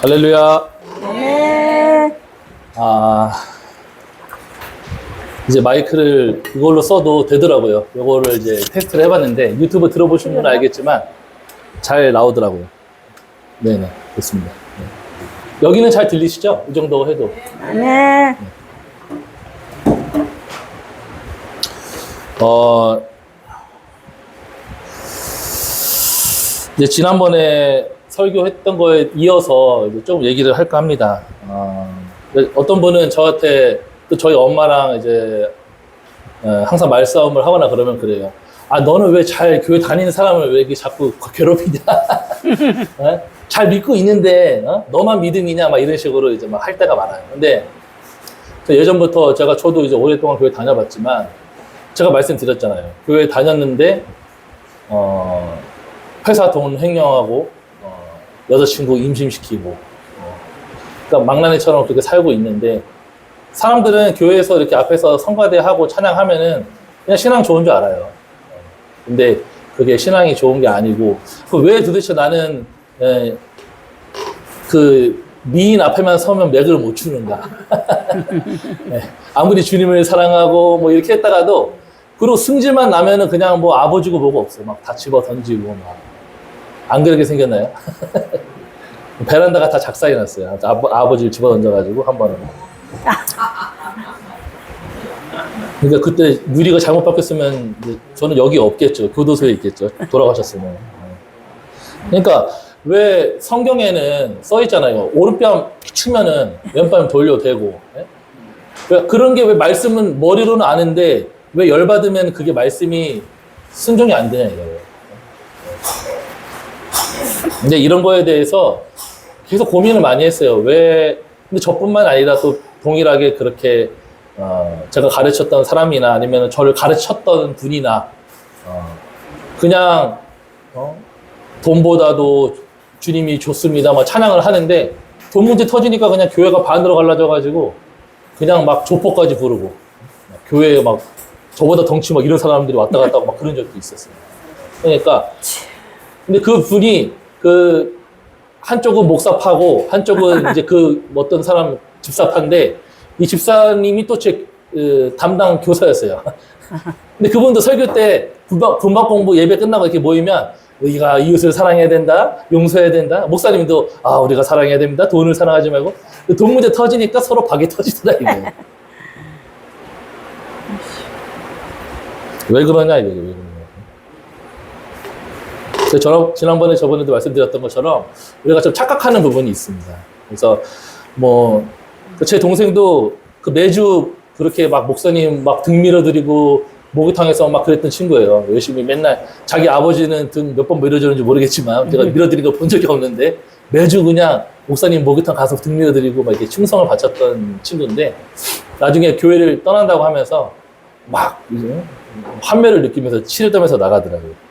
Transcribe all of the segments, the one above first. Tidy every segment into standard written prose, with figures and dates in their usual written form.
할렐루야. 아멘. 이제 마이크를 이걸로 써도 되더라고요. 이거를 이제 테스트를 해봤는데 유튜브 들어보신 분은 알겠지만 잘 나오더라고요. 네네, 좋습니다. 네. 여기는 잘 들리시죠? 이 정도 해도. 아멘. 이제 지난번에 설교했던 거에 이어서 이제 좀 얘기를 할까 합니다. 어떤 분은 저한테 또 저희 엄마랑 이제 항상 말싸움을 하거나 그러면 그래요. 아, 너는 왜 잘 교회 다니는 사람을 왜 이렇게 자꾸 괴롭히냐? 잘 믿고 있는데, 너만 믿음이냐? 막 이런 식으로 이제 막 할 때가 많아요. 근데 예전부터 저도 이제 오랫동안 교회 다녀봤지만, 제가 말씀드렸잖아요. 교회 다녔는데, 회사 돈 횡령하고, 여자친구 임신시키고, 그러니까 망나니처럼 그렇게 살고 있는데, 사람들은 교회에서 이렇게 앞에서 성가대하고 찬양하면은 그냥 신앙 좋은 줄 알아요. 근데 그게 신앙이 좋은 게 아니고, 왜 도대체 나는, 그 미인 앞에만 서면 맥을 못 추는가. 아무리 주님을 사랑하고 뭐 이렇게 했다가도, 그리고 승질만 나면은 그냥 뭐 아버지고 뭐고 없어요. 막 다 집어 던지고 막. 안 그렇게 생겼나요? 베란다가 다 작살이 났어요. 아버지를 집어 던져가지고 한 번은. 그러니까 그때 누리가 잘못 바뀌었으면 저는 여기 없겠죠. 교도소에 있겠죠. 돌아가셨으면. 그러니까 왜 성경에는 써 있잖아요. 오른뺨 치면은 왼뺨 돌려도 되고. 왜 그런 게 왜 말씀은 머리로는 아는데 왜 열받으면 그게 말씀이 순종이 안 되냐 이거예요. 근데 이런 거에 대해서 계속 고민을 많이 했어요. 왜, 근데 저뿐만 아니라 또 동일하게 그렇게, 제가 가르쳤던 사람이나 아니면 저를 가르쳤던 분이나, 그냥, 돈보다도 주님이 좋습니다. 막 찬양을 하는데, 돈 문제 터지니까 그냥 교회가 반으로 갈라져가지고, 그냥 막 조폭까지 부르고, 교회에 막, 저보다 덩치 막 이런 사람들이 왔다 갔다 하고 막 그런 적도 있었어요. 그러니까, 근데 그 분이, 한쪽은 목사파고, 한쪽은 이제 어떤 사람 집사파인데, 이 집사님이 또 제, 담당 교사였어요. 근데 그분도 설교 때 분박 공부 예배 끝나고 이렇게 모이면, 우리가 이웃을 사랑해야 된다, 용서해야 된다. 목사님도, 우리가 사랑해야 됩니다. 돈을 사랑하지 말고. 돈 문제 터지니까 서로 박이 터지더라, 이거. 왜 그러냐, 이거죠, 왜 그러냐. 지난번에 저번에도 말씀드렸던 것처럼 우리가 좀 착각하는 부분이 있습니다. 그래서 제 동생도 매주 그렇게 막 목사님 막 등 밀어드리고 목욕탕에서 막 그랬던 친구예요. 열심히 맨날 자기 아버지는 등 몇 번 밀어주는지 모르겠지만 제가 밀어드린 거 본 적이 없는데 매주 그냥 목사님 목욕탕 가서 등 밀어드리고 막 이렇게 충성을 바쳤던 친구인데 나중에 교회를 떠난다고 하면서 막 이제 환멸을 느끼면서 치를 떠면서 나가더라고요.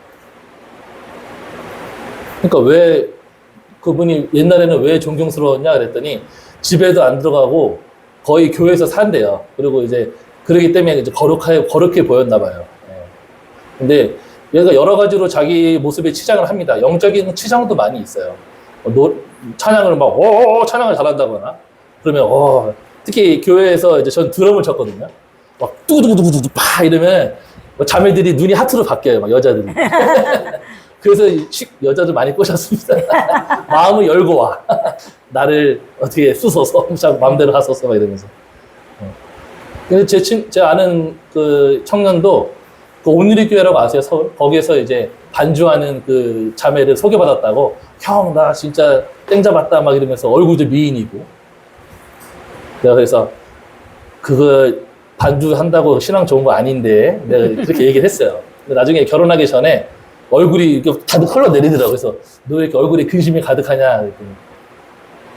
그러니까 왜 그분이 옛날에는 왜 존경스러웠냐 그랬더니 집에도 안 들어가고 거의 교회에서 산대요. 그리고 이제 그러기 때문에 이제 거룩해 보였나 봐요. 근데 얘가 여러 가지로 자기 모습에 치장을 합니다. 영적인 치장도 많이 있어요. 찬양을 막 찬양을 잘한다거나 그러면 특히 교회에서 이제 전 드럼을 쳤거든요. 막 뚜두두두두 파 이러면 자매들이 눈이 하트로 바뀌어요. 막 여자들이. 그래서 여자들 많이 꼬셨습니다. 마음을 열고 와. 나를 어떻게 쑤서서, 마음대로 하소서, 막 이러면서. 근데 제 아는 그 청년도 그 온누리 교회라고 아세요? 서울? 거기에서 이제 반주하는 그 자매를 소개받았다고. 형, 나 진짜 땡 잡았다, 막 이러면서 얼굴도 미인이고. 내가 그래서 그거 반주한다고 신앙 좋은 거 아닌데, 내가 그렇게 얘기를 했어요. 근데 나중에 결혼하기 전에 얼굴이 이렇게 다들 흘러내리더라고요. 그래서 너 왜 이렇게 얼굴에 근심이 가득하냐.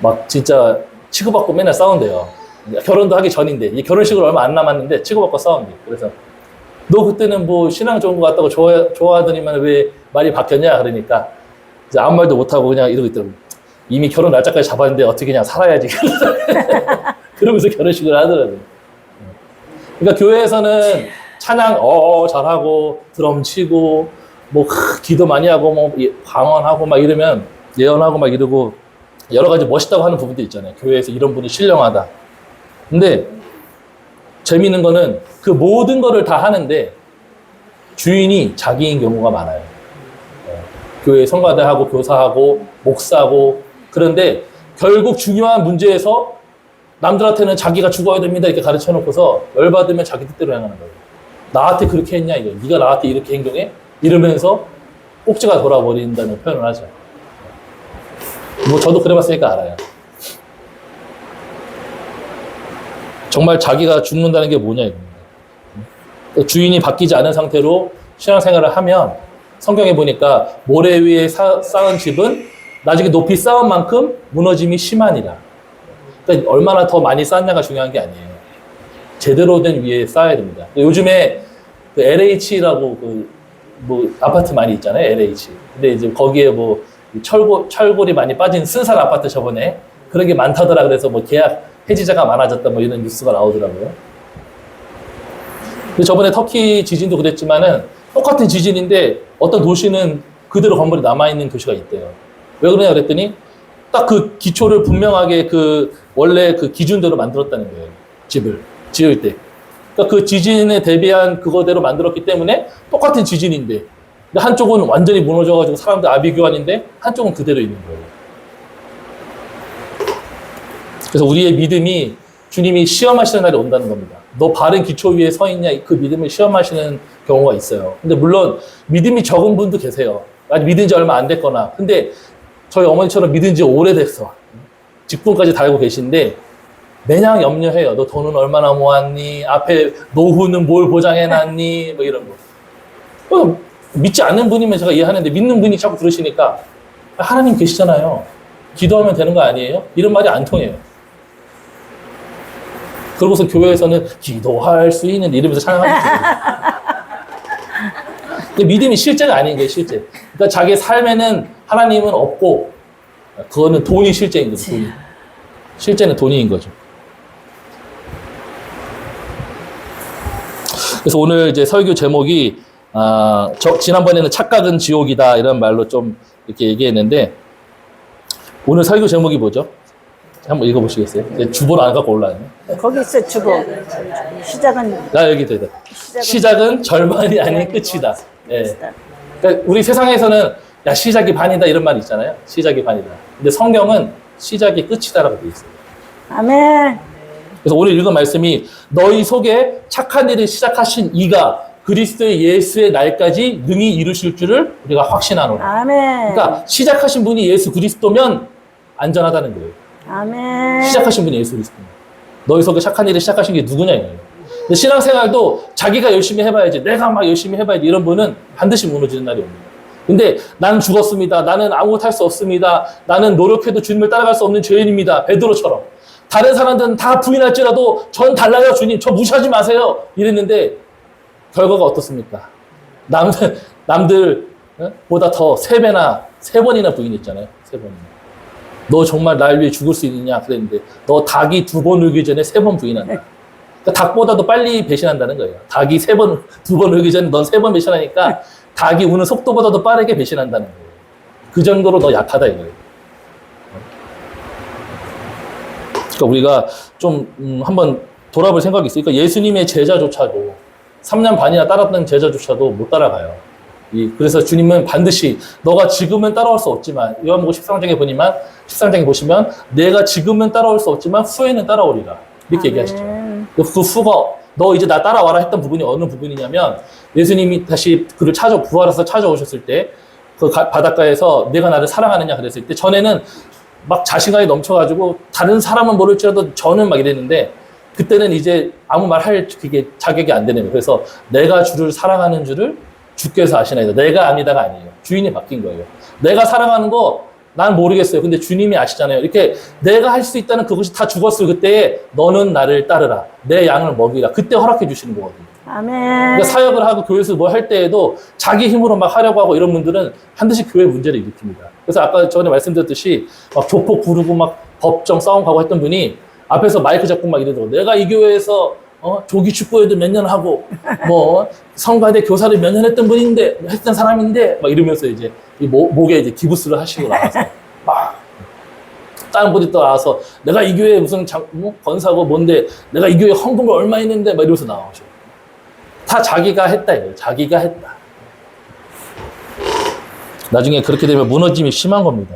막 진짜 치고받고 맨날 싸운대요. 결혼도 하기 전인데 이 결혼식을 얼마 안 남았는데 치고받고 싸운대. 그래서 너 그때는 뭐 신앙 좋은 거 같다고 좋아하더니만 왜 말이 바뀌었냐 그러니까 이제 아무 말도 못하고 그냥 이러고 있더라고요. 이미 결혼 날짜까지 잡았는데 어떻게 그냥 살아야지. 그러면서 결혼식을 하더라고요. 그러니까 교회에서는 찬양 잘하고 드럼 치고 기도 많이 하고, 강언하고, 막 이러면, 예언하고, 막 이러고, 여러 가지 멋있다고 하는 부분도 있잖아요. 교회에서 이런 분이 신령하다. 근데 재미있는 거는 그 모든 거를 다 하는데 주인이 자기인 경우가 많아요. 교회 성가대하고 교사하고 목사하고. 그런데 결국 중요한 문제에서 남들한테는 자기가 죽어야 됩니다 이렇게 가르쳐 놓고서 열받으면 자기 뜻대로 행하는 거예요. 나한테 그렇게 했냐 이거. 네가 나한테 이렇게 행동해? 이러면서 꼭지가 돌아버린다는 표현을 하죠. 뭐 저도 그래봤으니까 알아요. 정말 자기가 죽는다는 게 뭐냐 이겁니다. 주인이 바뀌지 않은 상태로 신앙생활을 하면 성경에 보니까 모래 위에 쌓은 집은 나중에 높이 쌓은 만큼 무너짐이 심하니라. 그러니까 얼마나 더 많이 쌓냐가 중요한 게 아니에요. 제대로 된 위에 쌓아야 됩니다. 요즘에 그 LH라고 뭐 아파트 많이 있잖아요. LH. 근데 이제 거기에 뭐 철골이 많이 빠진 쓴살 아파트 저번에 그런 게 많다더라. 그래서 뭐 계약 해지자가 많아졌다 뭐 이런 뉴스가 나오더라고요. 근데 저번에 터키 지진도 그랬지만은 똑같은 지진인데 어떤 도시는 그대로 건물이 남아있는 도시가 있대요. 왜 그러냐 그랬더니 딱 그 기초를 분명하게 원래 그 기준대로 만들었다는 거예요. 집을 지을 때. 그러니까 그 지진에 대비한 그거대로 만들었기 때문에 똑같은 지진인데 근데 한쪽은 완전히 무너져가지고 사람들 아비규환인데 한쪽은 그대로 있는 거예요. 그래서 우리의 믿음이 주님이 시험하시는 날이 온다는 겁니다. 너 바른 기초 위에 서 있냐 그 믿음을 시험하시는 경우가 있어요. 근데 물론 믿음이 적은 분도 계세요. 아직 믿은 지 얼마 안 됐거나. 근데 저희 어머니처럼 믿은 지 오래됐어. 직분까지 달고 계신데 매냥 염려해요. 너 돈은 얼마나 모았니? 앞에 노후는 뭘 보장해놨니? 뭐 이런 거. 믿지 않는 분이면 제가 이해하는데 믿는 분이 자꾸 그러시니까 하나님 계시잖아요. 기도하면 되는 거 아니에요? 이런 말이 안 통해요. 그러고서 교회에서는 기도할 수 있는 이러면서 찬양하는 거예요. 근데 믿음이 실제가 아닌 거예요, 실제. 그러니까 자기 삶에는 하나님은 없고 그거는 돈이 실제인 거죠. 돈이. 실제는 돈인 거죠. 그래서 오늘 이제 설교 제목이 지난번에는 착각은 지옥이다 이런 말로 좀 이렇게 얘기했는데 오늘 설교 제목이 뭐죠? 한번 읽어보시겠어요? 주보를 안 갖고 올라왔네. 거기 있어, 주보. 시작은. 여기 있다. 시작은 절반이 아닌 끝이다. 예. 그러니까 우리 세상에서는 야 시작이 반이다 이런 말이 있잖아요. 시작이 반이다. 근데 성경은 시작이 끝이다라고 되어 있어요. 아멘. 그래서 오늘 읽은 말씀이 너희 속에 착한 일을 시작하신 이가 그리스도의 예수의 날까지 능히 이루실 줄을 우리가 확신하노라. 아멘. 그러니까 시작하신 분이 예수 그리스도면 안전하다는 거예요. 아멘. 시작하신 분이 예수 그리스도면. 너희 속에 착한 일을 시작하신 게 누구냐 이거예요. 근데 신앙생활도 자기가 열심히 해봐야지, 내가 막 열심히 해봐야지 이런 분은 반드시 무너지는 날이 옵니다. 근데 나는 죽었습니다. 나는 아무것도 할 수 없습니다. 나는 노력해도 주님을 따라갈 수 없는 죄인입니다. 베드로처럼. 다른 사람들은 다 부인할지라도 전 달라요 주님. 저 무시하지 마세요. 이랬는데 결과가 어떻습니까? 남들 보다 더 3배나 3번이나 부인했잖아요. 3번이나. 너 정말 날 위해 죽을 수 있느냐 그랬는데 너 닭이 2번 울기 전에 3번 부인한다. 그러니까 닭보다도 빨리 배신한다는 거예요. 닭이 2번 울기 전에 넌 3번 배신하니까 닭이 우는 속도보다도 빠르게 배신한다는 거예요. 그 정도로 너 약하다 이거예요. 그러니까 우리가 좀 한번 돌아볼 생각이 있으니까 예수님의 제자조차도 3년 반이나 따랐던 제자조차도 못 따라가요. 그래서 주님은 반드시 너가 지금은 따라올 수 없지만 요한복음 13장에 보시면 내가 지금은 따라올 수 없지만 후에는 따라오리라 이렇게 얘기하시죠. 그 후가 너 이제 나 따라와라 했던 부분이 어느 부분이냐면 예수님이 다시 그를 부활해서 찾아오셨을 때 그 바닷가에서 내가 나를 사랑하느냐 그랬을 때 전에는 막 자신감이 넘쳐가지고 다른 사람은 모를지라도 저는 막 이랬는데 그때는 이제 아무 말 할 그게 자격이 안 되는 거예요. 그래서 내가 주를 사랑하는 줄을 주께서 아시나이다. 내가 아니다가 아니에요. 주인이 바뀐 거예요. 내가 사랑하는 거 난 모르겠어요. 근데 주님이 아시잖아요. 이렇게 내가 할 수 있다는 그것이 다 죽었을 그때에 너는 나를 따르라. 내 양을 먹이라. 그때 허락해 주시는 거거든요. 아멘. 그러니까 사역을 하고 교회에서 뭐 할 때에도 자기 힘으로 막 하려고 하고 이런 분들은 반드시 교회 문제를 일으킵니다. 그래서 아까 전에 말씀드렸듯이 막 조폭 부르고 막 법정 싸움 가고 했던 분이 앞에서 마이크 잡고 막 이러더라고. 내가 이 교회에서 조기 축구회도 몇 년 하고 뭐 성가대 교사를 몇 년 했던 사람인데 막 이러면서 이제 이 목에 이제 기부스를 하시고 나와서 막 다른 분이 또 와서 내가 이 교회에 무슨 권사고 뭔데 내가 이 교회에 헌금을 얼마 했는데 막 이러면서 나오죠. 다 자기가 했다 이거예요. 자기가 했다. 나중에 그렇게 되면 무너짐이 심한 겁니다.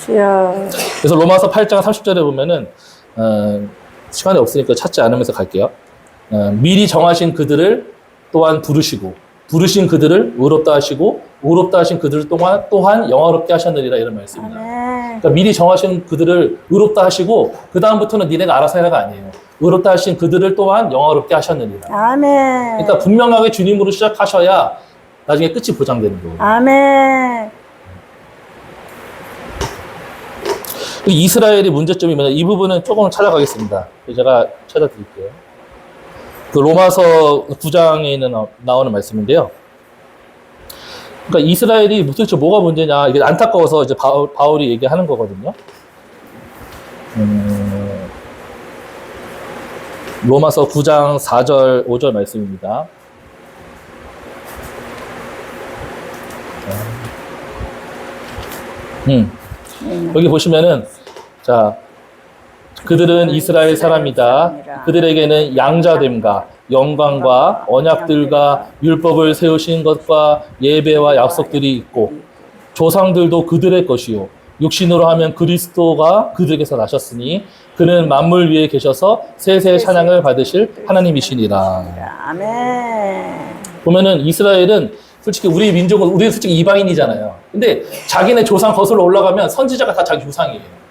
주여. 그래서 로마서 8장 30절에 보면은 시간이 없으니까 찾지 않으면서 갈게요. 미리 정하신 그들을 또한 부르시고 부르신 그들을 의롭다 하시고 의롭다 하신 그들을 또한 영화롭게 하셨느니라 이런 말씀입니다. 아멘. 그러니까 미리 정하신 그들을 의롭다 하시고 그 다음부터는 니네가 알아서 해라가 아니에요. 의롭다 하신 그들을 또한 영화롭게 하셨느니라. 아멘. 그러니까 분명하게 주님으로 시작하셔야 나중에 끝이 보장되는 거예요. 아멘. 이스라엘의 문제점이 뭐냐? 이 부분은 조금 찾아가겠습니다. 제가 찾아드릴게요. 그 로마서 9장에 있는 나오는 말씀인데요. 그러니까 이스라엘이 도대체 뭐가 문제냐? 이게 안타까워서 이제 바울이 얘기하는 거거든요. 로마서 9장 4절, 5절 말씀입니다. 여기 보시면은, 자, 그들은 이스라엘 사람이다. 그들에게는 양자됨과 영광과 언약들과 율법을 세우신 것과 예배와 약속들이 있고 조상들도 그들의 것이요 육신으로 하면 그리스도가 그들에게서 나셨으니 그는 만물 위에 계셔서 세세의 찬양을 받으실 하나님이시니라. 아멘. 보면은 이스라엘은 솔직히 우리 민족은 우리 솔직히 이방인이잖아요. 근데 자기네 조상 거슬러 올라가면 선지자가 다 자기 조상이에요.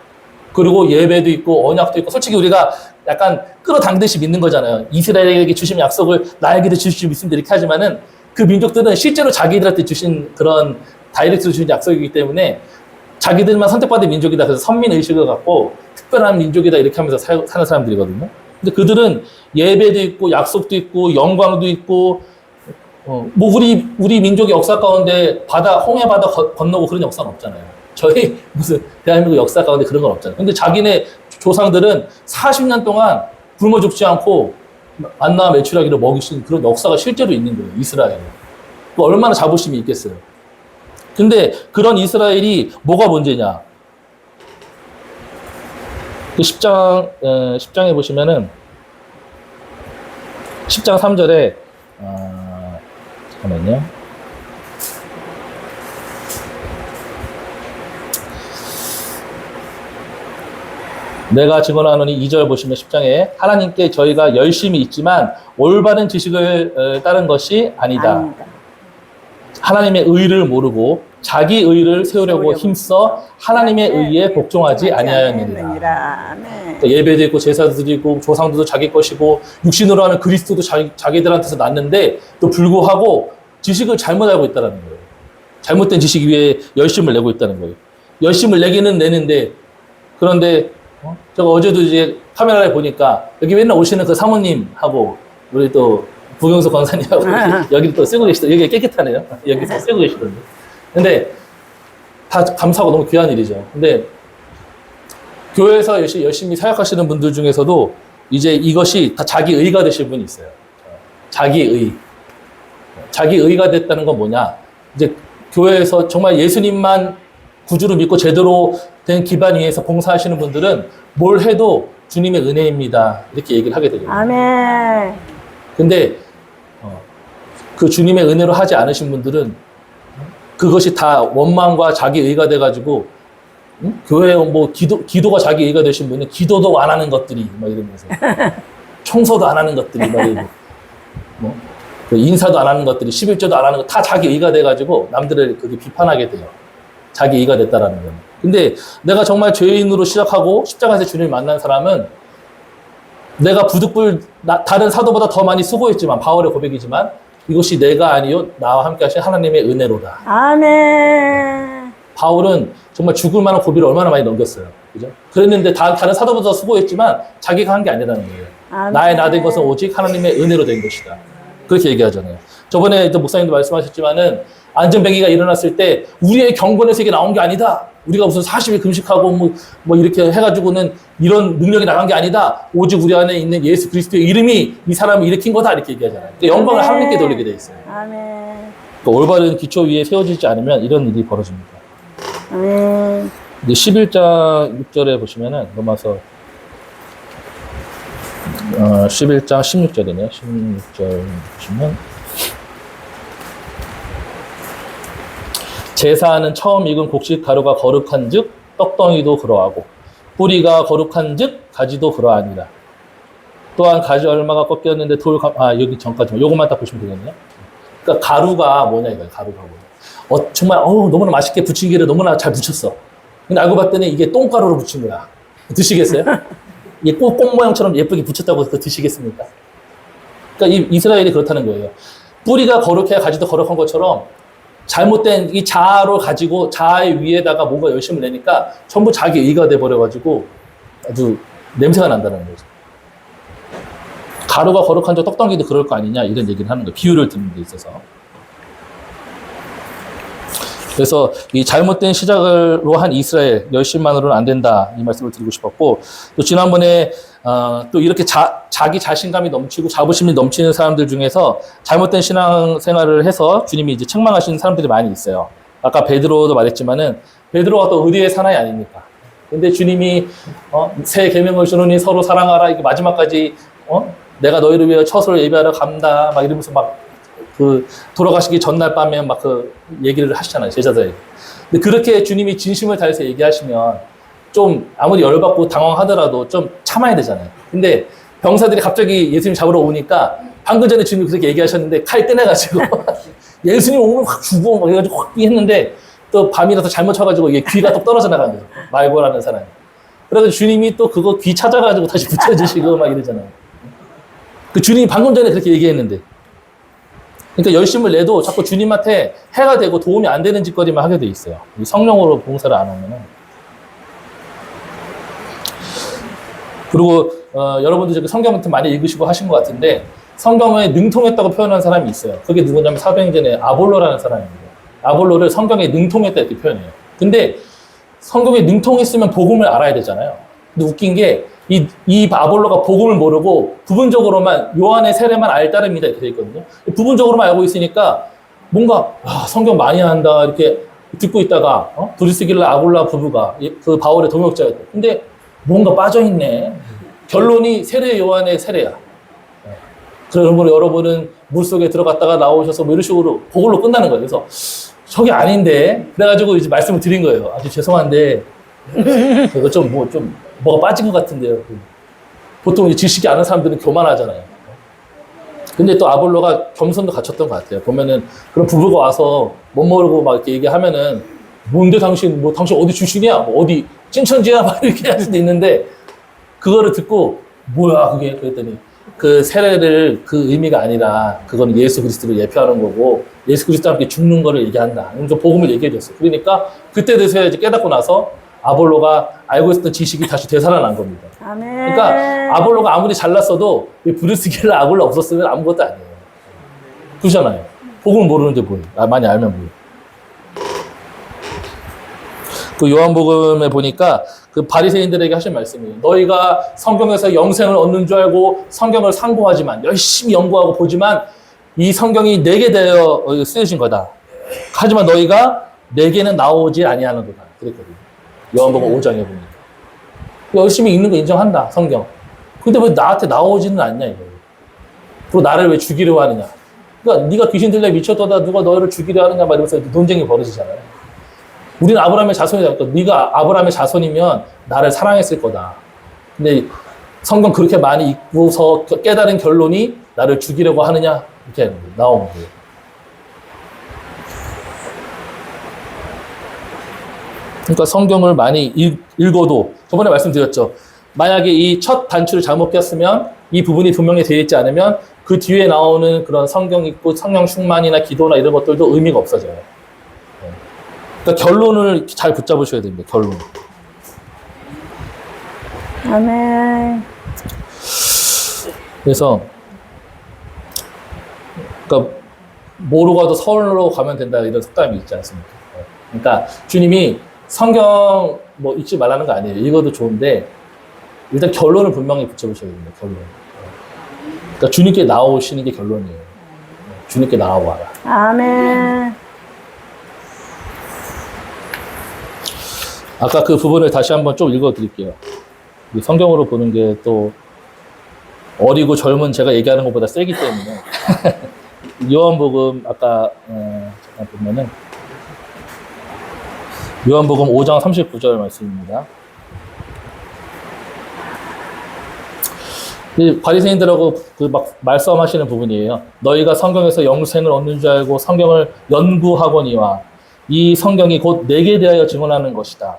그리고 예배도 있고 언약도 있고 솔직히 우리가 약간 끌어당기듯이 믿는 거잖아요. 이스라엘에게 주신 약속을 나에게도 주실 수 믿습니다 이렇게 하지만은 그 민족들은 실제로 자기들한테 주신 그런 다이렉트로 주신 약속이기 때문에 자기들만 선택받은 민족이다. 그래서 선민의식을 갖고 특별한 민족이다 이렇게 하면서 사는 사람들이거든요. 근데 그들은 예배도 있고 약속도 있고 영광도 있고 뭐 우리 민족의 역사 가운데 홍해 바다 건너고 그런 역사는 없잖아요. 저희 무슨 대한민국 역사 가운데 그런 건 없잖아요. 근데 자기네 조상들은 40년 동안 굶어 죽지 않고 만나와 메추라기를 먹이신 그런 역사가 실제로 있는 거예요. 이스라엘에. 얼마나 자부심이 있겠어요. 근데 그런 이스라엘이 뭐가 문제냐? 그 10장에 보시면은 10장 3절에 잠깐만요. 내가 증언하노니 2절 보시면 10장에 하나님께 저희가 열심히 있지만 올바른 지식을 따른 것이 아니다. 하나님의 의를 모르고 자기 의를 세우려고 힘써 하나님의 의에 복종하지 아니하였느니라. 그러니까 예배도 있고 제사도 드리고 조상들도 자기 것이고 육신으로 하는 그리스도도 자기들한테서 났는데 또 불구하고 지식을 잘못 알고 있다는 거예요. 잘못된 지식 위에 열심을 내고 있다는 거예요. 열심을 내기는 내는데 그런데 제가 어제도 이제 카메라에 보니까 여기 맨날 오시는 그 사모님하고 우리 또 부경수 권사님하고 여기 또 쓰고 계시던데 여기 깨끗하네요. 여기 또 쓰고 계시던데. 근데 다 감사하고 너무 귀한 일이죠. 근데 교회에서 열심히 사역하시는 분들 중에서도 이제 이것이 다 자기 의가 되실 분이 있어요. 자기 의. 자기 의가 됐다는 건 뭐냐? 이제 교회에서 정말 예수님만 구주로 믿고 제대로 된 기반 위에서 봉사하시는 분들은 뭘 해도 주님의 은혜입니다. 이렇게 얘기를 하게 되거든요. 아멘. 근데 그 주님의 은혜로 하지 않으신 분들은 그것이 다 원망과 자기 의가 돼가지고 교회에 뭐 기도가 자기 의가 되신 분은 기도도 안 하는 것들이 막 이러면서 청소도 안 하는 것들이 막 이러고 뭐 인사도 안 하는 것들이 11조도 안 하는 것 다 자기 의가 돼가지고 남들을 그렇게 비판하게 돼요. 자기 의가 됐다라는 거예요. 근데 내가 정말 죄인으로 시작하고 십자가에서 주님을 만난 사람은 내가 다른 사도보다 더 많이 수고했지만 바울의 고백이지만 이것이 내가 아니요 나와 함께 하신 하나님의 은혜로다. 아멘. 바울은 정말 죽을 만한 고비를 얼마나 많이 넘겼어요. 그죠? 그랬는데 다른 사도보다 수고했지만 자기가 한 게 아니라는 거예요. 아멘. 나의 나 된 것은 오직 하나님의 은혜로 된 것이다. 그렇게 얘기하잖아요. 저번에 또 목사님도 말씀하셨지만은 안전뱅이가 일어났을 때 우리의 경건의 세계 나온 게 아니다. 우리가 무슨 40일 금식하고 뭐 이렇게 해가지고는 이런 능력이 나간 게 아니다. 오직 우리 안에 있는 예수 그리스도의 이름이 이 사람을 일으킨 거다. 이렇게 얘기하잖아요. 그러니까 영광을 하나님께 돌리게 돼 있어요. 아멘. 그러니까 올바른 기초 위에 세워지지 않으면 이런 일이 벌어집니다. 아멘. 이제 11장 6절에 보시면은 넘어서 11장 16절이네요. 16절 보시면 제사하는 처음 익은 곡식 가루가 거룩한즉 떡덩이도 그러하고 뿌리가 거룩한즉 가지도 그러하니라. 또한 가지 얼마가 꺾였는데 여기 전까지 요것만 딱 보시면 되겠네요. 그러니까 가루가 뭐냐 이거예요. 가루가 뭐냐. 정말 너무나 맛있게 부치기를 너무나 잘 부쳤어. 근데 알고 봤더니 이게 똥가루로 부친 거야. 드시겠어요? 이게 꽃 모양처럼 예쁘게 부쳤다고 그거 드시겠습니까? 그러니까 이스라엘이 그렇다는 거예요. 뿌리가 거룩해야 가지도 거룩한 것처럼 잘못된 이 자아를 가지고 자아의 위에다가 뭔가 열심을 내니까 전부 자기 의가 돼버려가지고 아주 냄새가 난다는 거죠. 가루가 거룩한 저 떡덩이도 그럴 거 아니냐 이런 얘기를 하는 거예요. 비유를 듣는 데 있어서. 그래서 이 잘못된 시작으로 한 이스라엘 열심만으로는 안 된다 이 말씀을 드리고 싶었고 또 지난번에 또 이렇게 자기 자신감이 넘치고 자부심이 넘치는 사람들 중에서 잘못된 신앙생활을 해서 주님이 이제 책망하시는 사람들이 많이 있어요. 아까 베드로도 말했지만은 베드로가 또 의리의 사나이 아닙니까? 근데 주님이 새 계명을 주노니 서로 사랑하라 이게 마지막까지 내가 너희를 위해 처소를 예비하러 간다 막 이러면서 막 돌아가시기 전날 밤에 막 얘기를 하시잖아요, 제자들. 근데 그렇게 주님이 진심을 다해서 얘기하시면 좀 아무리 열받고 당황하더라도 좀 참아야 되잖아요. 근데 병사들이 갑자기 예수님 잡으러 오니까 방금 전에 주님이 그렇게 얘기하셨는데 칼 꺼내가지고 예수님 오면 확 죽어 막 해가지고 확 했는데 또 밤이라서 잘못 쳐가지고 이게 귀가 또 떨어져 나간 거예요. 말고라는 사람이. 그래서 주님이 또 그거 귀 찾아가지고 다시 붙여주시고 막 이러잖아요. 그 주님이 방금 전에 그렇게 얘기했는데. 그러니까 열심을 내도 자꾸 주님한테 해가 되고 도움이 안 되는 짓거리만 하게 돼 있어요. 성령으로 봉사를 안 하면은. 그리고 여러분들 저기 성경 같은 많이 읽으시고 하신 것 같은데 성경에 능통했다고 표현한 사람이 있어요. 그게 누구냐면 사도행전의 아볼로라는 사람입니다. 아볼로를 성경에 능통했다 이렇게 표현해요. 근데 성경에 능통했으면 복음을 알아야 되잖아요. 근데 웃긴 게 이 아볼로가 복음을 모르고 부분적으로만 요한의 세례만 알 따름이다 이렇게 돼 있거든요. 부분적으로만 알고 있으니까 뭔가 성경 많이 한다 이렇게 듣고 있다가 브리스길라 아볼라 부부가 그 바울의 동역자였다. 근데 뭔가 빠져있네. 결론이 세례 요한의 세례야. 그러므로 여러분은 물속에 들어갔다가 나오셔서 뭐 이런 식으로 그걸로 끝나는 거예요. 그래서 저게 아닌데 그래가지고 이제 말씀을 드린 거예요. 아주 죄송한데 이거 뭐가 빠진 것 같은데요. 보통 이제 지식이 않은 사람들은 교만하잖아요. 근데 또 아볼로가 겸손도 갖췄던 것 같아요. 보면은 그런 부부가 와서 못 모르고 막 이렇게 얘기하면은 뭔데 당신 어디 출신이야? 뭐 어디 찐천지야? 막 이렇게 할 수도 있는데 그거를 듣고 뭐야 그게 그랬더니 그 세례를 그 의미가 아니라 그거는 예수 그리스도를 예표하는 거고 예수 그리스도와 함께 죽는 거를 얘기한다. 그러니까 복음을 얘기해 줬어요. 그러니까 그때 돼서야 이제 깨닫고 나서 아볼로가 알고 있었던 지식이 다시 되살아난 겁니다. 아멘. 그러니까 아볼로가 아무리 잘났어도 브루스길라 아볼로 없었으면 아무것도 아니에요. 그렇잖아요. 복음을 모르는데 뭐예요? 많이 알면 뭐예요? 그 요한복음에 보니까 그 바리새인들에게 하신 말씀이에요. 너희가 성경에서 영생을 얻는 줄 알고 성경을 상고하지만 열심히 연구하고 보지만 이 성경이 내게 되어 쓰여진 거다. 하지만 너희가 내게는 나오지 아니하는도다. 그랬거든요. 요한복음 5장에 보니까. 열심히 읽는 거 인정한다, 성경. 근데 왜 나한테 나오지는 않냐, 이거예요. 그리고 나를 왜 죽이려 하느냐. 그러니까 네가 귀신 들려 미쳤다다 누가 너를 죽이려 하느냐, 막 이러면서 논쟁이 벌어지잖아요. 우리는 아브라함의 자손이다. 그러니까 네가 아브라함의 자손이면 나를 사랑했을 거다. 근데 성경 그렇게 많이 읽고서 깨달은 결론이 나를 죽이려고 하느냐, 이렇게 나오는 거예요. 그러니까 성경을 많이 읽어도 저번에 말씀드렸죠. 만약에 이 첫 단추를 잘못 꼈으면 이 부분이 분명히 되어 있지 않으면 그 뒤에 나오는 그런 성경 읽고 성령 충만이나 기도나 이런 것들도 의미가 없어져요. 그러니까 결론을 잘 붙잡으셔야 됩니다. 결론. 아멘. 그래서 그러니까 뭐로 가도 서울로 가면 된다 이런 속담이 있지 않습니까? 그러니까 주님이 성경 뭐 읽지 말라는 거 아니에요. 읽어도 좋은데 일단 결론을 분명히 붙여보셔야 됩니다. 결론. 그러니까 주님께 나오시는 게 결론이에요. 주님께 나와봐라. 아멘. 아까 그 부분을 다시 한번 좀 읽어드릴게요. 이 성경으로 보는 게 또 어리고 젊은 제가 얘기하는 것보다 세기 때문에 요한복음 아까 잠깐 보면은 요한복음 5장 39절 말씀입니다. 이 바리새인들하고 그 막 말싸움하시는 부분이에요. 너희가 성경에서 영생을 얻는 줄 알고 성경을 연구하거니와 이 성경이 곧 내게 대하여 증언하는 것이다.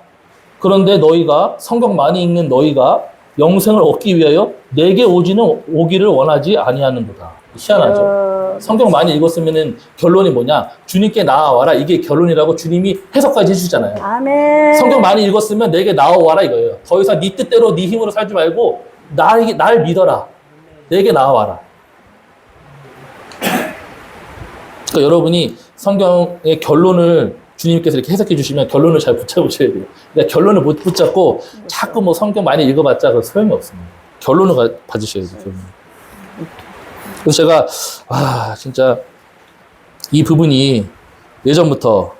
그런데 너희가 성경 많이 읽는 너희가 영생을 얻기 위하여 내게 오기를 원하지 아니하는도다. 희한하죠. 성경 많이 읽었으면은 결론이 뭐냐? 주님께 나아와라. 이게 결론이라고 주님이 해석까지 해주잖아요. 아멘. 성경 많이 읽었으면 내게 나아와라 이거예요. 더 이상 네 뜻대로 네 힘으로 살지 말고 날 믿어라. 내게 나아와라. 그러니까 여러분이 성경의 결론을 주님께서 이렇게 해석해 주시면 결론을 잘 붙잡으셔야 돼요. 그러니까 결론을 못 붙잡고 자꾸 뭐 성경 많이 읽어봤자 그 소용이 없습니다. 결론을 받으셔야 돼요. 결론을. 그래서 제가 진짜 이 부분이 예전부터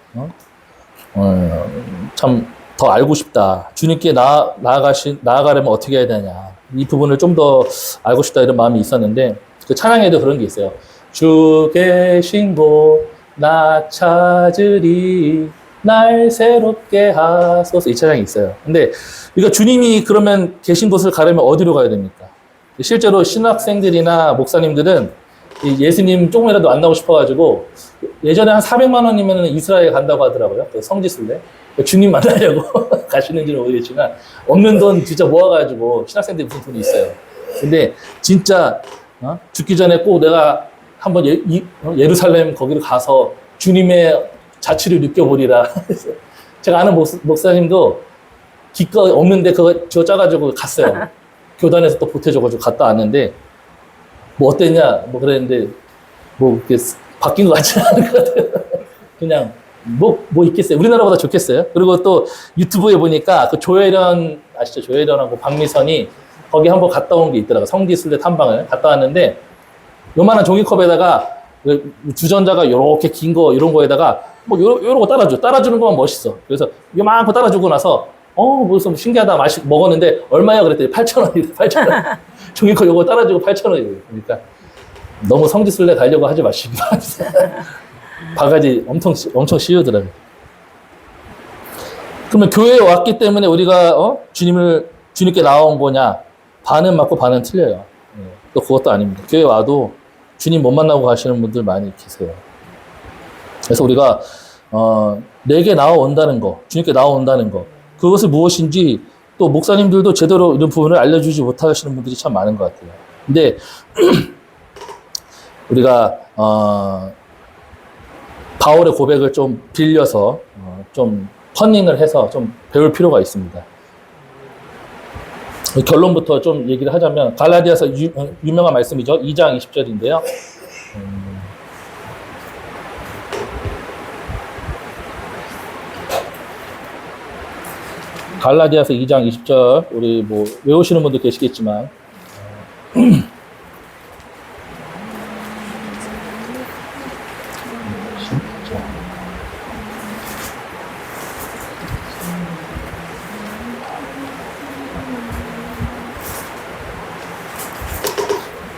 참 더 알고 싶다. 주님께 나아가려면 어떻게 해야 되냐. 이 부분을 좀 더 알고 싶다 이런 마음이 있었는데 그 찬양에도 그런 게 있어요. 주 계신 곳 나 찾으리 날 새롭게 하소서 이 찬양이 있어요. 근데 이거 주님이 그러면 계신 곳을 가려면 어디로 가야 됩니까? 실제로 신학생들이나 목사님들은 예수님 조금이라도 만나고 싶어가지고 예전에 한 400만 원이면 이스라엘 간다고 하더라고요. 그 성지순례. 주님 만나려고 가시는지는 모르겠지만 없는 돈 진짜 모아가지고 신학생들이 무슨 돈이 있어요. 근데 진짜 죽기 전에 꼭 내가 한번 예루살렘 거기로 가서 주님의 자취를 느껴보리라. 제가 아는 목사님도 기껏 없는데 그거 짜가지고 갔어요. 교단에서 또 보태줘가지고 갔다 왔는데 뭐 어땠냐 뭐 그랬는데 뭐 이렇게 바뀐 것 같지는 않은 것 같아요. 그냥 뭐 있겠어요. 우리나라보다 좋겠어요. 그리고 또 유튜브에 보니까 그 조혜련 아시죠? 조혜련하고 박미선이 거기 한번 갔다 온 게 있더라고요. 성지순례 탐방을 갔다 왔는데 요만한 종이컵에다가 주전자가 요렇게 긴 거 이런 거에다가 뭐 요런 거 따라주는 것만 멋있어. 그래서 요만큼 따라주고 나서 무슨 신기하다 먹었는데 얼마야 그랬더니 8,000원이래. 8,000원. 종이컵 요거 따라주고 8,000원이래요. 그러니까 너무 성지순례 가려고 하지 마시기 바랍니다. 바가지 엄청 씌우더라고요. 그러면 교회에 왔기 때문에 우리가 주님께 나온 거냐? 반은 맞고 반은 틀려요. 또 그것도 아닙니다. 교회 와도 주님 못 만나고 가시는 분들 많이 계세요. 그래서 우리가 내게 나와온다는 거, 주님께 나와온다는 거, 그것을 무엇인지 또 목사님들도 제대로 이런 부분을 알려주지 못하시는 분들이 참 많은 것 같아요. 근데 우리가 바울의 고백을 좀 빌려서 좀 컨닝을 해서 좀 배울 필요가 있습니다. 결론부터 좀 얘기를 하자면 갈라디아서 유명한 말씀이죠. 2장 20절인데요. 갈라디아서 2장 20절 우리 뭐 외우시는 분도 계시겠지만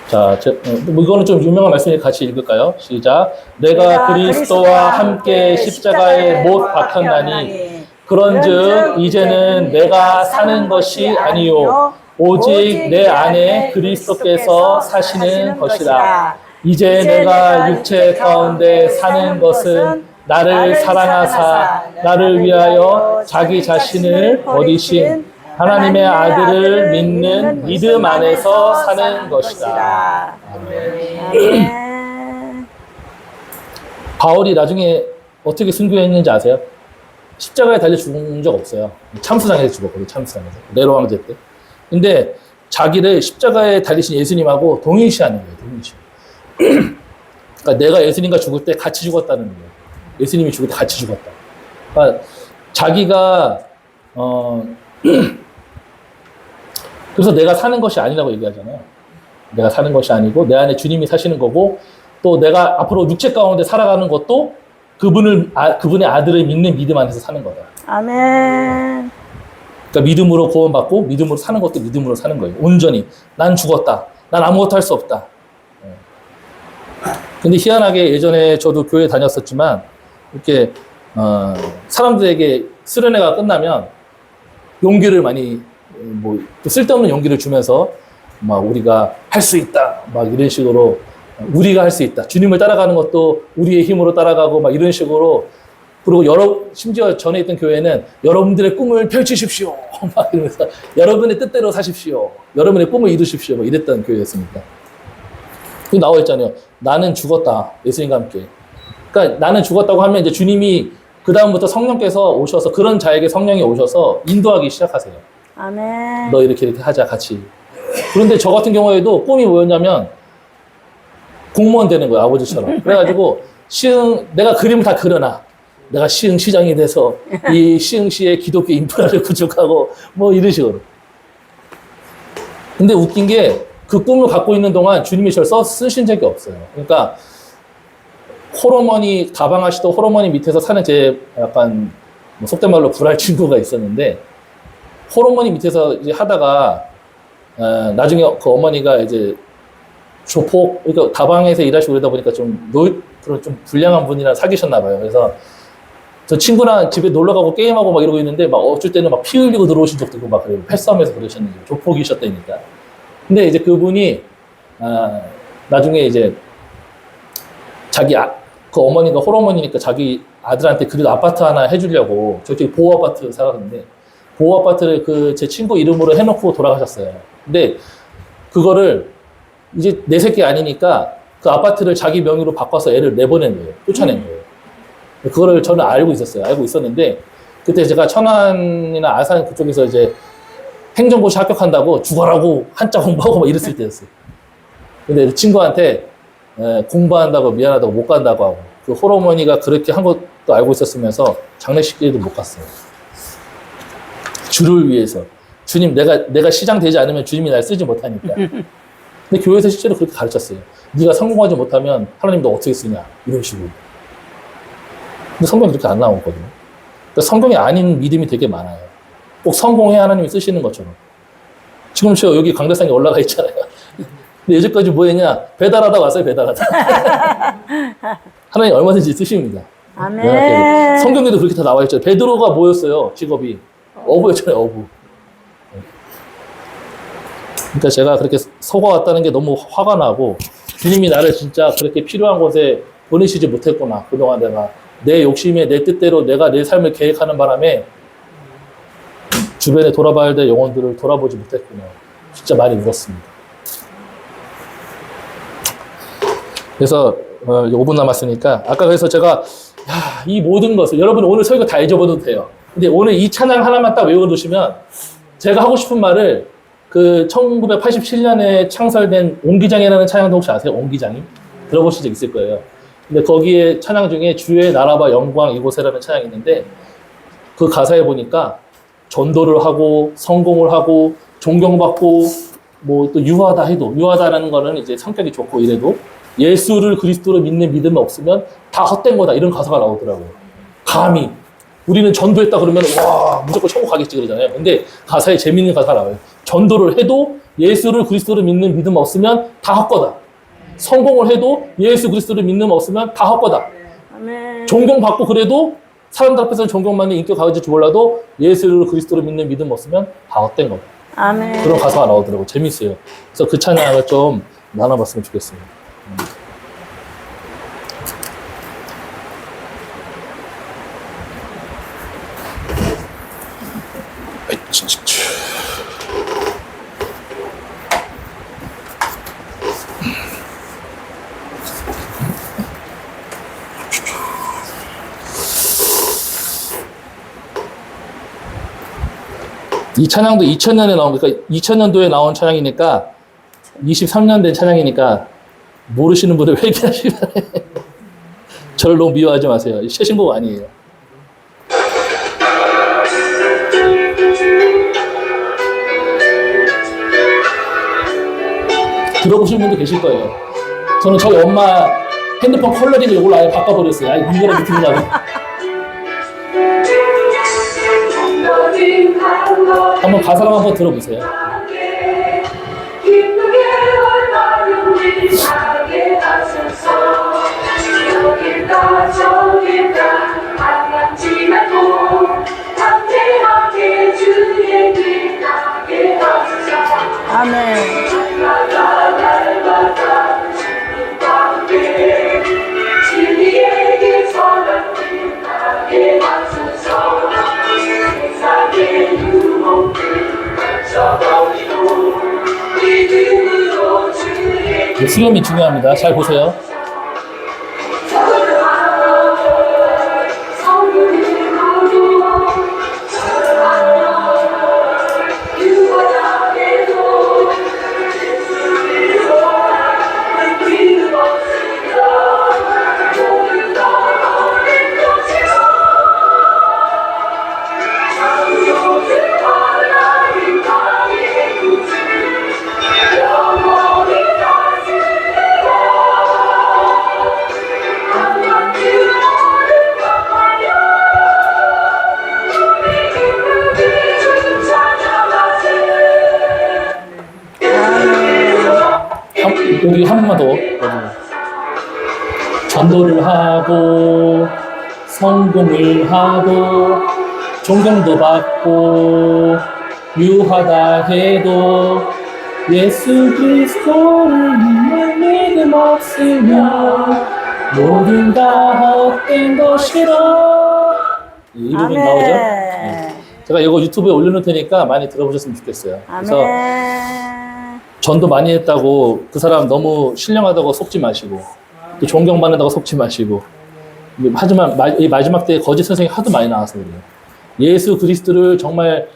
자, 이거는 좀 유명한 말씀이 같이 읽을까요? 시작. 내가 그리스도와 함께 십자가에 못 박혔나니 그런즉 이제는 내가 사는 것이 아니요 오직 내 안에 그리스도께서 사시는 것이라. 이제 내가 육체 가운데 사는 것은 나를 사랑하사 나를 위하여 자기 자신을 버리신 하나님의 아들을 믿는 믿음 안에서 사는 것이다. 아멘. 바울이 나중에 어떻게 순교했는지 아세요? 십자가에 달려 죽은 적 없어요. 참수장에서 죽었거든요. 참수장에서. 네로 황제 때. 근데 자기를 십자가에 달리신 예수님하고 동일시하는 거예요. 동일시. 그러니까 내가 예수님과 죽을 때 같이 죽었다는 거예요. 예수님이 죽을 때 같이 죽었다. 그러니까 자기가 그래서 내가 사는 것이 아니라고 얘기하잖아요. 내가 사는 것이 아니고 내 안에 주님이 사시는 거고 또 내가 앞으로 육체 가운데 살아가는 것도 그분의 아들을 믿는 믿음 안에서 사는 거다. 아멘. 그러니까 믿음으로 구원받고 믿음으로 사는 것도 믿음으로 사는 거예요. 온전히. 난 죽었다. 난 아무것도 할 수 없다. 근데 희한하게 예전에 저도 교회 다녔었지만 이렇게 사람들에게 수련회가 끝나면 용기를 많이 뭐 쓸데없는 용기를 주면서 막 우리가 할 수 있다 막 이런 식으로 우리가 할 수 있다 주님을 따라가는 것도 우리의 힘으로 따라가고 막 이런 식으로 그리고 심지어 전에 있던 교회는 여러분들의 꿈을 펼치십시오 막 이러면서 여러분의 뜻대로 사십시오 여러분의 꿈을 이루십시오 막 이랬던 교회였습니다. 그 나와 있잖아요. 나는 죽었다 예수님과 함께. 그러니까 나는 죽었다고 하면 이제 주님이 그 다음부터 성령께서 오셔서 그런 자에게 성령이 오셔서 인도하기 시작하세요. 아멘. 너 이렇게 하자 같이. 그런데 저 같은 경우에도 꿈이 뭐였냐면 공무원 되는 거야 아버지처럼. 그래가지고 내가 그림을 다 그려놔. 내가 시흥시장이 돼서 이 시흥시의 기독교 인프라를 구축하고 뭐 이런 식으로. 근데 웃긴 게 그 꿈을 갖고 있는 동안 주님이 저를 쓰신 적이 없어요. 그러니까 홀어머니 가방하시던 홀어머니 밑에서 사는 제 약간 뭐 속된 말로 불알 친구가 있었는데 홀어머니 밑에서 이제 하다가 나중에 그 어머니가 이제 조폭 그러니까 다방에서 일하시고 그러다 보니까 그런 좀 불량한 분이랑 사귀셨나 봐요. 그래서 저 친구랑 집에 놀러 가고 게임하고 막 이러고 있는데 막 어쩔 때는 막 피 흘리고 들어오신 적도 있고 막 그래요. 패싸움에서 그러셨는데 조폭이셨다니까. 근데 이제 그분이 나중에 이제 그 어머니가 홀어머니니까 자기 아들한테 그래도 아파트 하나 해주려고 저기 보호아파트 살았는데 보호아파트를 제 친구 이름으로 해놓고 돌아가셨어요. 근데 그거를 이제 내 새끼 아니니까 그 아파트를 자기 명의로 바꿔서 애를 내보낸 거예요. 쫓아낸 거예요. 그거를 저는 알고 있었어요. 알고 있었는데 그때 제가 천안이나 아산 그쪽에서 이제 행정고시 합격한다고 죽어라고 한자 공부하고 막 이랬을 때였어요. 근데 친구한테 공부한다고 미안하다고 못 간다고 하고 그 홀어머니가 그렇게 한 것도 알고 있었으면서 장례식에도 못 갔어요. 주를 위해서. 주님 내가 시장 되지 않으면 주님이 날 쓰지 못하니까. 근데 교회에서 실제로 그렇게 가르쳤어요. 네가 성공하지 못하면 하나님 너 어떻게 쓰냐 이런 식으로. 근데 성경이 그렇게 안 나오거든요. 그러니까 성경이 아닌 믿음이 되게 많아요. 꼭 성공해야 하나님이 쓰시는 것처럼. 지금 저 여기 강대상에 올라가 있잖아요. 근데 여지까지 뭐 했냐? 배달하다 왔어요, 배달하다. 하나님 얼마든지 쓰십니다. 아멘. 성경에도 그렇게 다 나와 있죠. 베드로가 뭐였어요, 직업이? 어부였잖아요, 어부. 그러니까 제가 그렇게 속아왔다는 게 너무 화가 나고, 주님이 나를 진짜 그렇게 필요한 곳에 보내시지 못했구나. 그동안 내가 내 욕심에 내 뜻대로 내가 내 삶을 계획하는 바람에 주변에 돌아봐야 될 영혼들을 돌아보지 못했구나. 진짜 많이 울었습니다. 그래서 5분 남았으니까 아까 그래서 제가 이 모든 것을 여러분 오늘 설교 다 잊어버려도 돼요. 근데 오늘 이 찬양 하나만 딱 외워두시면 제가 하고 싶은 말을 그 1987년에 창설된 옹기장이라는 찬양도 혹시 아세요? 옹기장이? 들어보신 적 있을 거예요. 근데 거기에 찬양 중에 주의 나라와 영광 이곳에라는 찬양이 있는데 그 가사에 보니까 전도를 하고 성공을 하고 존경받고 뭐 또 유하다라는 거는 이제 성격이 좋고 이래도 예수를 그리스도로 믿는 믿음이 없으면 다 헛된 거다 이런 가사가 나오더라고요. 감히 우리는 전도했다 그러면 와 무조건 천국 가겠지 그러잖아요. 근데 가사에 재밌는 가사가 나와요. 전도를 해도 예수를 그리스도로 믿는 믿음 없으면 다 헛거다. 성공을 해도 예수 그리스도를 믿는 없으면 다 헛거다. 아멘. 존경받고 그래도 사람들 앞에서는 존경받는 인격 가질지 몰라도 예수를 그리스도로 믿는 믿음 없으면 다 헛된 거다. 아멘. 그런 가사가 나오더라고요. 재밌어요. 그래서 그 찬양을 좀 나눠봤으면 좋겠습니다. 이 찬양도 2000년에 나온, 그러니까 2000년도에 나온 찬양이니까 23년 된 찬양이니까 모르시는 분들 회개하시기 바래요. 저를 너무 미워하지 마세요. 최신곡 아니에요. 들어보신 분도 계실 거예요. 저는 저희 엄마 핸드폰 컬러링을 이걸로 아예 바꿔버렸어요. 아예 이거랑 듣는다고. 한번 가사를 한번 들어보세요. 기쁘게 얼마든지 하게 하소서. 여길까 저길까 한가지 말고 함께하게 주의 길 가게 하소서. 아멘. 날마다 날마다 주님과 함께 진리의 길 선한 하게 하소서. 세상의 유혹들 멈춰버리고 믿음으로 주의 수렴이 중요합니다. 잘 보세요. 성령을 거두어 유하다해도 예수를 좋아 믿음 없으며 모든 것 얻는 것에서 장로들 하나님 나의 구주 영원히 다스리라. 항상 그 모든 것마여 우리 기쁘게 주 찾아가세. 여기 한 번만 더. 전도를 하고 성공을 하고 존경도 받고 유하다 해도 예수 그리스도를 믿음 없으면 모든 다 헛된 것이라. 이름이 나오죠? 아멘. 제가 이거 유튜브에 올려놓을 테니까 많이 들어보셨으면 좋겠어요. 그래서 아멘. 전도 많이 했다고 그 사람 너무 신령하다고 속지 마시고 또 존경받는다고 속지 마시고. 하지만 이 마지막 때에 거짓 선생이 하도 많이 나와서 그래요. 예수 그리스도를 정말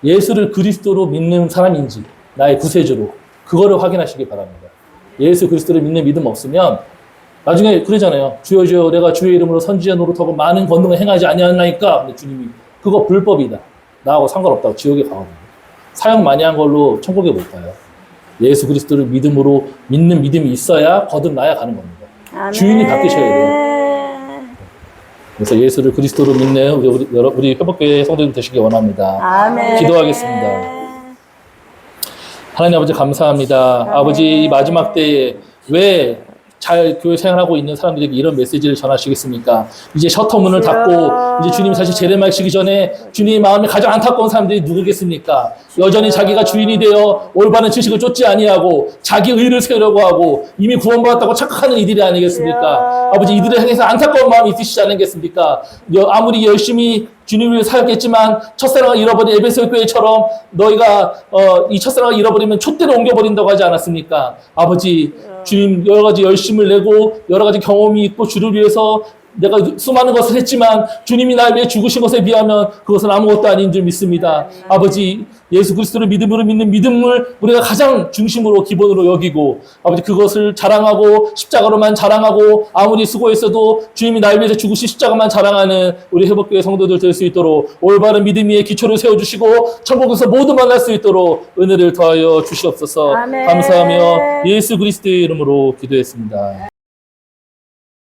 예수를 그리스도로 믿는 사람인지 나의 구세주로 그거를 확인하시기 바랍니다. 예수 그리스도를 믿는 믿음 없으면 나중에 그러잖아요. 주여 주여 내가 주의 이름으로 선지자 노릇하고 많은 권능을 행하지 아니하나이까. 근데 주님이 그거 불법이다. 나하고 상관없다고 지옥에 가거든요. 사역 많이 한 걸로 천국에 못 가요. 예수 그리스도를 믿음으로 믿는 믿음이 있어야 거듭나야 가는 겁니다. 아멘. 주인이 바뀌셔야 돼요. 그래서 예수를 그리스도로 믿는 우리 회복교회 성도들 되시기 원합니다. 아멘. 기도하겠습니다. 하나님 아버지 감사합니다. 아멘. 아버지 이 마지막 때에 왜 잘 교회 생활하고 있는 사람들에게 이런 메시지를 전하시겠습니까? 이제 셔터 문을 닫고 이제 주님이 다시 재림하시기 전에 주님의 마음이 가장 안타까운 사람들이 누구겠습니까? 여전히 자기가 주인이 되어 올바른 지식을 쫓지 아니하고 자기 의를 세우려고 하고 이미 구원받았다고 착각하는 이들이 아니겠습니까? 아버지 이들을 향해서 안타까운 마음이 있으시지 않겠습니까? 아무리 열심히 주님을 위해 사역했지만 첫사랑을 잃어버린 에베소 교회처럼 너희가 이 첫사랑을 잃어버리면 촛대로 옮겨버린다고 하지 않았습니까? 아버지 주님 여러 가지 열심을 내고 여러 가지 경험이 있고 주를 위해서 내가 수많은 것을 했지만 주님이 날 위해 죽으신 것에 비하면 그것은 아무것도 아닌 줄 믿습니다. 아버지 예수 그리스도를 믿음으로 믿는 믿음을 우리가 가장 중심으로 기본으로 여기고 아버지 그것을 자랑하고 십자가로만 자랑하고 아무리 수고했어도 주님이 날 위해서 죽으신 십자가만 자랑하는 우리 회복교회 성도들 될 수 있도록 올바른 믿음 위에 기초를 세워주시고 천국에서 모두 만날 수 있도록 은혜를 더하여 주시옵소서. 아멘. 감사하며 예수 그리스도의 이름으로 기도했습니다.